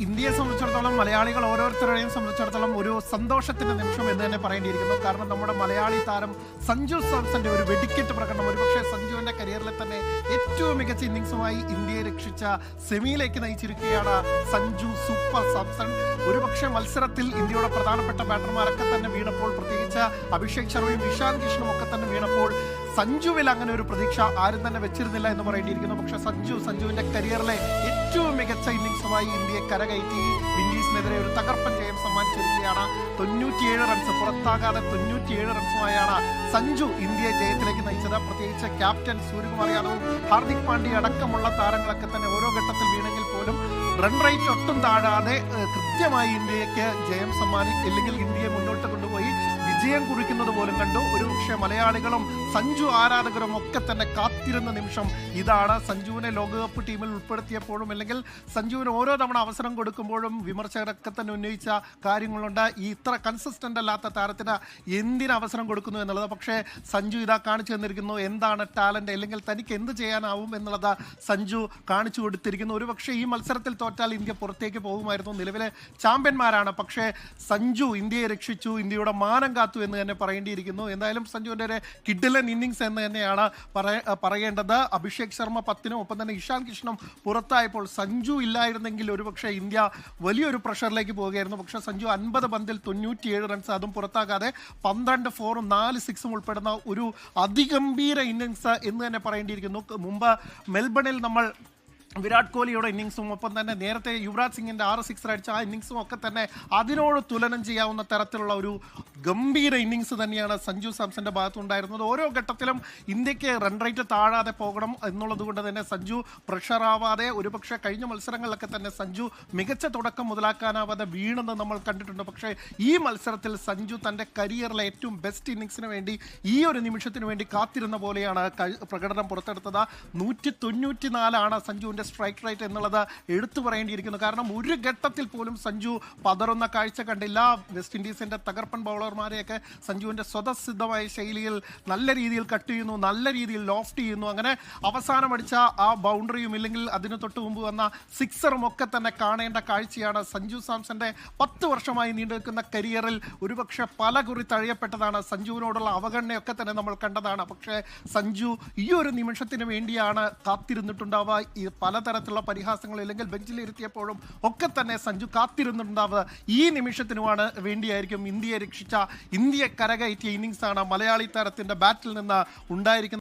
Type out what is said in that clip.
ഇന്ത്യയെ സംബന്ധിച്ചിടത്തോളം മലയാളികൾ ഓരോരുത്തരെയും സംബന്ധിച്ചിടത്തോളം ഒരു സന്തോഷത്തിന്റെ നിമിഷം എന്ന് തന്നെ പറയേണ്ടിയിരിക്കുന്നു. കാരണം നമ്മുടെ മലയാളി താരം സഞ്ജു സാംസന്റെ ഒരു വെടിക്കെട്ട് പ്രകടനം, ഒരുപക്ഷെ സഞ്ജുവിന്റെ കരിയറിലെ തന്നെ ഏറ്റവും മികച്ച ഇന്നിംഗ്സുമായി ഇന്ത്യയെ രക്ഷിച്ച സെമിയിലേക്ക് നയിച്ചിരിക്കുകയാണ് സഞ്ജു സൂപ്പർ സാംസൺ. ഒരുപക്ഷെ മത്സരത്തിൽ ഇന്ത്യയുടെ പ്രധാനപ്പെട്ട ബാറ്റർമാരൊക്കെ തന്നെ വീണപ്പോൾ, പ്രത്യേകിച്ച് അഭിഷേക് ശർമ്മയും ഇഷാൻ കിഷനും ഒക്കെ തന്നെ വീണപ്പോൾ സഞ്ജുവിൽ അങ്ങനെ ഒരു പ്രതീക്ഷ ആരും തന്നെ വെച്ചിരുന്നില്ല എന്ന് പറയേണ്ടിയിരിക്കുന്നു. പക്ഷെ സഞ്ജുവിന്റെ കരിയറിലെ ഏറ്റവും മികച്ച ഇന്നിംഗ്സുമായി ഇന്ത്യയെ കരകയറ്റി വിൻഡീസിനെതിരെ ഒരു തകർപ്പൻ ജയം സമ്മാനിച്ചിരിക്കുകയാണ്. 97 റൺസ് പുറത്താകാതെ 97 റൺസുമായാണ് സഞ്ജു ഇന്ത്യയെ ജയത്തിലേക്ക് നയിച്ചത്. പ്രത്യേകിച്ച് ക്യാപ്റ്റൻ സൂര്യകുമാർ യാദവും ഹാർദിക് പാണ്ഡ്യ അടക്കമുള്ള താരങ്ങളൊക്കെ തന്നെ ഓരോ ഘട്ടത്തിൽ വീണെങ്കിൽ പോലും റൺ റേറ്റ് ഒട്ടും താഴാതെ കൃത്യമായി ഇന്ത്യക്ക് ജയം ഇല്ലെങ്കിൽ ഇന്ത്യയെ മുന്നോട്ട് കൊണ്ടുപോയി വിജയം കുറിക്കുന്നത് പോലും കണ്ടു. ഒരുപക്ഷെ മലയാളികളും സഞ്ജു ആരാധകരും ഒക്കെ തന്നെ കാത്തിരുന്ന നിമിഷം ഇതാണ്. സഞ്ജുവിനെ ലോകകപ്പ് ടീമിൽ ഉൾപ്പെടുത്തിയപ്പോഴും അല്ലെങ്കിൽ സഞ്ജുവിന് ഓരോ തവണ അവസരം കൊടുക്കുമ്പോഴും വിമർശകരൊക്കെ തന്നെ ഉന്നയിച്ച കാര്യങ്ങളുണ്ട്. ഈ ഇത്ര കൺസിസ്റ്റന്റ് അല്ലാത്ത താരത്തിന് എന്തിന് അവസരം കൊടുക്കുന്നു എന്നുള്ളത്. പക്ഷേ സഞ്ജു ഇതാ കാണിച്ചു തന്നിരിക്കുന്നു എന്താണ് ടാലന്റ്, അല്ലെങ്കിൽ തനിക്ക് എന്ത് ചെയ്യാനാവും എന്നുള്ളത് സഞ്ജു കാണിച്ചു കൊടുത്തിരിക്കുന്നു. ഒരുപക്ഷെ ഈ മത്സരത്തിൽ തോറ്റാൽ ഇന്ത്യ പുറത്തേക്ക് പോകുമായിരുന്നു. നിലവിലെ ചാമ്പ്യന്മാരാണ്. പക്ഷേ സഞ്ജു ഇന്ത്യയെ രക്ഷിച്ചു, ഇന്ത്യയുടെ മാനം കാത്തു എന്ന് തന്നെ പറയേണ്ടിയിരിക്കുന്നു. എന്തായാലും സഞ്ജുവിന്റെ ഒരു കിഡിലൻ ഇന്നിംഗ്സ് എന്ന് തന്നെയാണ് പറയേണ്ടത്. അഭിഷേക് ശർമ്മ 10-നും ഒപ്പം തന്നെ ഇഷാൻ കിഷനും പുറത്തായപ്പോൾ സഞ്ജു ഇല്ലായിരുന്നെങ്കിൽ ഒരുപക്ഷെ ഇന്ത്യ വലിയൊരു പ്രഷറിലേക്ക് പോവുകയായിരുന്നു. പക്ഷേ സഞ്ജു 50 പന്തിൽ 97 റൺസ്, അതും പുറത്താകാതെ 12 4-ഉം 4 6-ഉം ഉൾപ്പെടുന്ന ഒരു അതിഗംഭീര ഇന്നിംഗ്സ് എന്ന് തന്നെ പറയേണ്ടിയിരിക്കുന്നു. മുമ്പ് മെൽബണിൽ നമ്മൾ വിരാട് കോഹ്ലിയുടെ ഇന്നിംഗ്സും ഒപ്പം തന്നെ നേരത്തെ യുവരാജ് സിംഗിന്റെ 6 സിക്സർ അടിച്ച ആ ഇന്നിംഗ്സും ഒക്കെ തന്നെ അതിനോട് തുലനം ചെയ്യാവുന്ന തരത്തിലുള്ള ഒരു ഗംഭീര ഇന്നിംഗ്സ് തന്നെയാണ് സഞ്ജു സാംസന്റെ ഭാഗത്തുണ്ടായിരുന്നത്. ഓരോ ഘട്ടത്തിലും ഇന്ത്യക്ക് റൺ റേറ്റ് താഴാതെ പോകണം എന്നുള്ളത് കൊണ്ട് തന്നെ സഞ്ജു പ്രഷറാവാതെ, ഒരുപക്ഷെ കഴിഞ്ഞ മത്സരങ്ങളിലൊക്കെ തന്നെ സഞ്ജു മികച്ച തുടക്കം മുതലാക്കാനാവാതെ വീണെന്ന് നമ്മൾ കണ്ടിട്ടുണ്ട്. പക്ഷേ ഈ മത്സരത്തിൽ സഞ്ജു തന്റെ കരിയറിലെ ഏറ്റവും ബെസ്റ്റ് ഇന്നിംഗ്സിന് വേണ്ടി ഈ ഒരു നിമിഷത്തിന് വേണ്ടി കാത്തിരുന്ന പോലെയാണ് പ്രകടനം പുറത്തെടുത്തത്. 194 സഞ്ജുവിന്റെ സ്ട്രൈക്ക് റേറ്റ് എന്നുള്ളത് എടുത്തു പറയേണ്ടിയിരിക്കുന്നു. കാരണം ഒരു ഘട്ടത്തിൽ പോലും സഞ്ജു പതറുന്ന കാഴ്ച കണ്ടില്ല. വെസ്റ്റ് ഇൻഡീസിന്റെ തകർപ്പൻ ബൗളർമാരെയൊക്കെ സഞ്ജുവിന്റെ സ്വതസിദ്ധമായ ശൈലിയിൽ നല്ല രീതിയിൽ കട്ട് ചെയ്യുന്നു, നല്ല രീതിയിൽ ലോഫ്റ്റ് ചെയ്യുന്നു. അങ്ങനെ അവസാനം അടിച്ച ആ ബൗണ്ടറിയും ഇല്ലെങ്കിൽ അതിന് തൊട്ട് മുമ്പ് വന്ന സിക്സറും ഒക്കെ തന്നെ കാണേണ്ട കാഴ്ചയാണ്. സഞ്ജു സാംസന്റെ 10 വർഷമായി നീണ്ടു നിൽക്കുന്ന കരിയറിൽ ഒരുപക്ഷെ പല കുറി തഴയപ്പെട്ടതാണ്. സഞ്ജുവിനോടുള്ള അവഗണനയൊക്കെ തന്നെ നമ്മൾ കണ്ടതാണ്. പക്ഷേ സഞ്ജു ഈ ഒരു നിമിഷത്തിന് വേണ്ടിയാണ് കാത്തിരുന്നിട്ടുണ്ടാവുക. പലതരത്തിലുള്ള പരിഹാസങ്ങൾ ഇല്ലെങ്കിൽ ബെഞ്ചിലിരുത്തിയപ്പോഴും ഒക്കെ തന്നെ സഞ്ജു കാത്തിരുന്നുണ്ടാവുക ഈ നിമിഷത്തിനുമാണ് വേണ്ടിയായിരിക്കും. ഇന്ത്യയെ രക്ഷിച്ച, ഇന്ത്യയെ കരകയറ്റിയ ഇന്നിംഗ്സാണ് മലയാളി താരത്തിന്റെ ബാറ്റിൽ നിന്ന് ഉണ്ടായിരിക്കുന്നത്.